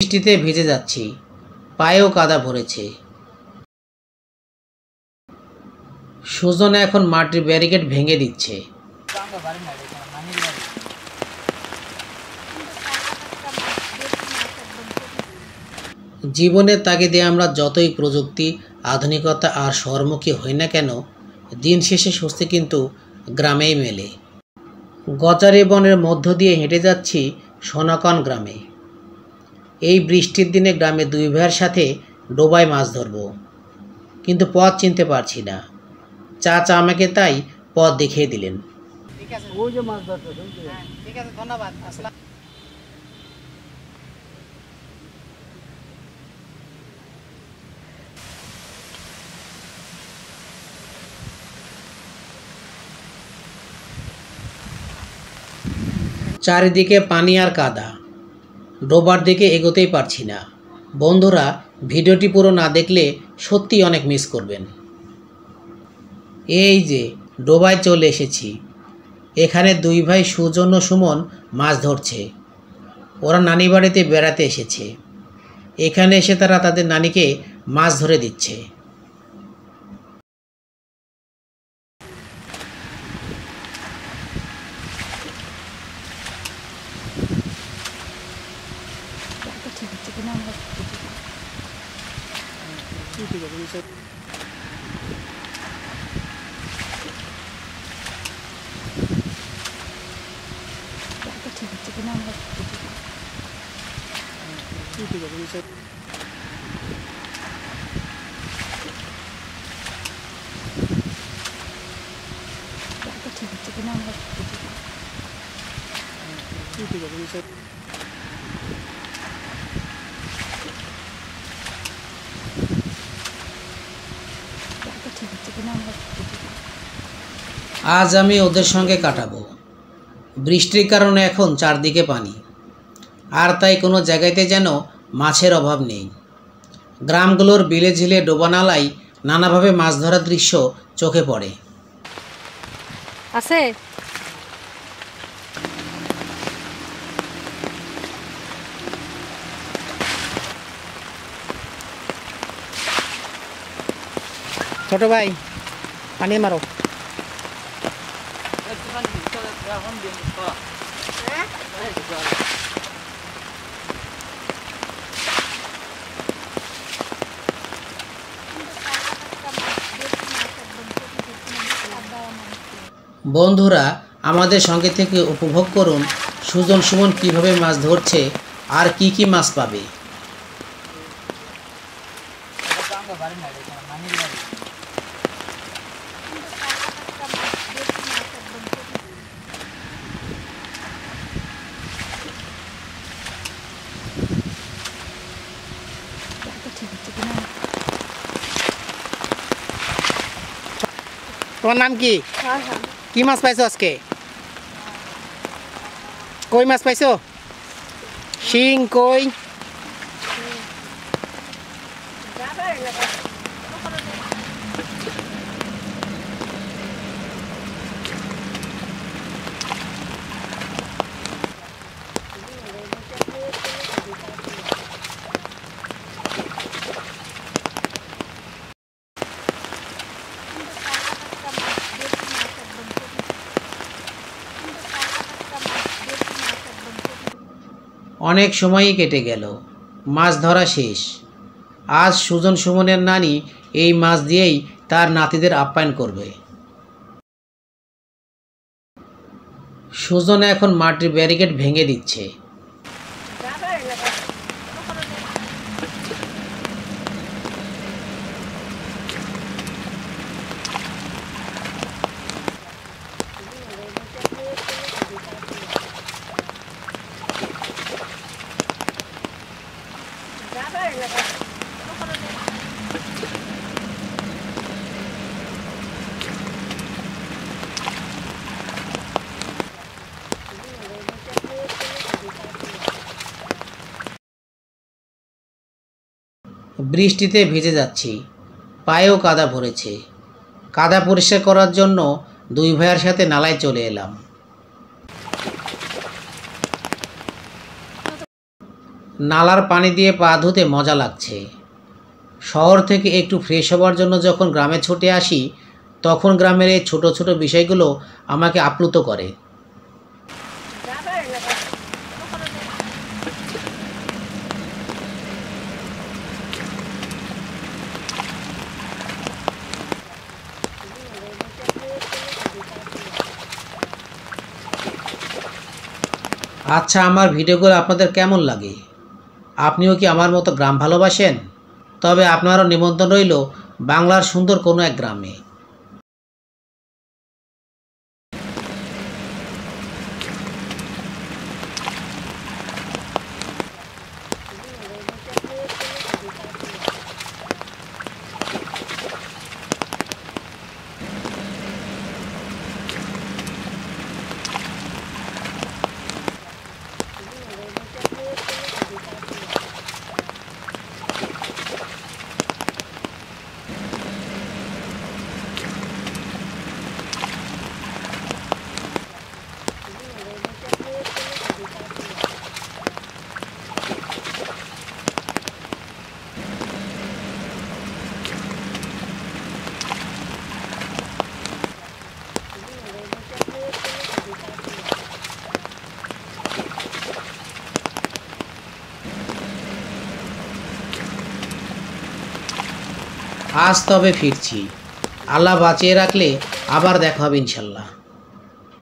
বৃষ্টিতে ভিজে যাচ্ছি, পায়েও কাদা ভরেছে। সুজন এখন মাটির ব্যারিকেড ভেঙে দিচ্ছে। জীবনের তাগিদে আমরা যতই প্রযুক্তি, আধুনিকতা আর শহরমুখী হই না কেন, দিন শেষে স্বস্তি কিন্তু গ্রামেই মেলে। গজারি বনের মধ্য দিয়ে হেঁটে যাচ্ছি সোনাকন গ্রামে। এই বৃষ্টির দিনে গ্রামে দুই ভাইয়ের সাথে ডোবায় মাছ ধরব, কিন্তু পথ চিনতে পারছি না। চাচা আমাকে তাই পথ দেখিয়ে দিলেন। ঠিক আছে, ওই যে মাছ ধরতে। হ্যাঁ, ঠিক আছে, ধন্যবাদ। আসসালাম। চারিদিকে পানি আর কাদা, ডোবার দিকে এগোতেই পারছি না। বন্ধুরা, ভিডিওটি পুরো না দেখলে সত্যি অনেক মিস করবেন। এই যে ডোবায় চলে এসেছি। এখানে দুই ভাই সুজন ও সুমন মাছ ধরছে। ওরা নানি বাড়িতে বেড়াতে এসেছে। এখানে এসে তারা তাদের নানিকে মাছ ধরে দিচ্ছে। আজ আমি ওদের সঙ্গে কাটাবো। বৃষ্টির কারণে এখন চারদিকে পানি, আর তাই কোনো জায়গাতে যেন মাছের অভাব নেই। গ্রামগুলোর বিলে ঝিলে ডোবানালায় নানাভাবে মাছ ধরার দৃশ্য চোখে পড়ে। আছে ছোট ভাই, পানি মারো। বন্ধুরা, আমাদের সঙ্গে থেকে উপভোগ করুন সুজন সুমন কীভাবে মাছ ধরছে আর কি কি মাছ পাবে। তোমার নাম কি? কি মাছ পাইছো আজকে? কই মাছ পাইছো? শিং, কই? অনেক সময়ই কেটে গেল, মাছ ধরা শেষ। আজ সুজন সুমনের নানি এই মাছ দিয়েই তার নাতিদের আপ্যায়ন করবে। সুজন এখন মাটির ব্যারিকেড ভেঙে দিচ্ছে। বৃষ্টিতে ভিজে যাচ্ছি, পায়েও কাদা ভরেছে। কাদা পরিষ্কার করার জন্য দুই ভাইয়ের সাথে নালায় চলে এলাম। নালার পানি দিয়ে পা ধুতে মজা লাগছে। শহর থেকে একটু ফ্রেশ হওয়ার জন্য যখন গ্রামে ছুটে আসি, তখন গ্রামের এই ছোট ছোট বিষয়গুলো আমাকে আপ্লুত করে। আচ্ছা, আমার ভিডিওগুলো আপনাদের কেমন লাগে? আপনিও কি আমার মতো গ্রাম ভালোবাসেন? তবে আপনারও নিমন্ত্রণ রইল বাংলার সুন্দর কোনো এক গ্রামে। আজ তবে ফিরছি। আল্লাহ বাঁচিয়ে রাখলে আবার দেখা হবে ইনশাল্লাহ।